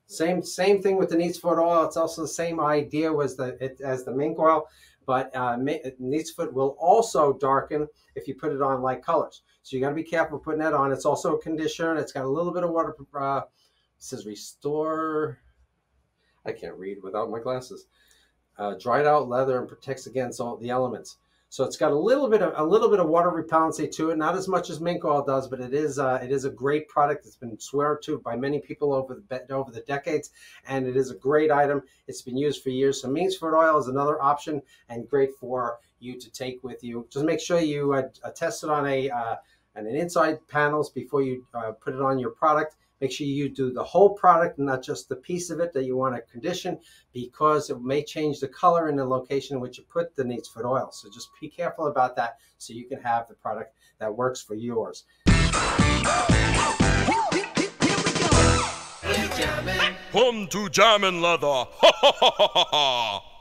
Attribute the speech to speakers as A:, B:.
A: Same thing with the NEATSFOOT oil. It's also the same idea as the mink oil, but NEATSFOOT will also darken if you put it on light colors. So you got to be careful putting that on. It's also a conditioner. It's got a little bit of water. It says restore. I can't read without my glasses. Dried out leather and protects against all the elements. So it's got a little bit of water repellency to it, not as much as mink oil does, but it is a great product. It's been sworn to by many people over the decades, and it is a great item. It's been used for years. So NEATSFOOT oil is another option and great for you to take with you. Just make sure you test it on an inside panels before you put it on your product. Make sure you do the whole product, not just the piece of it that you want to condition, because it may change the color and the location in which you put the NEATSFOOT oil. So just be careful about that so you can have the product that works for yours.
B: Come to Jammin' Leather. Ha ha ha ha ha.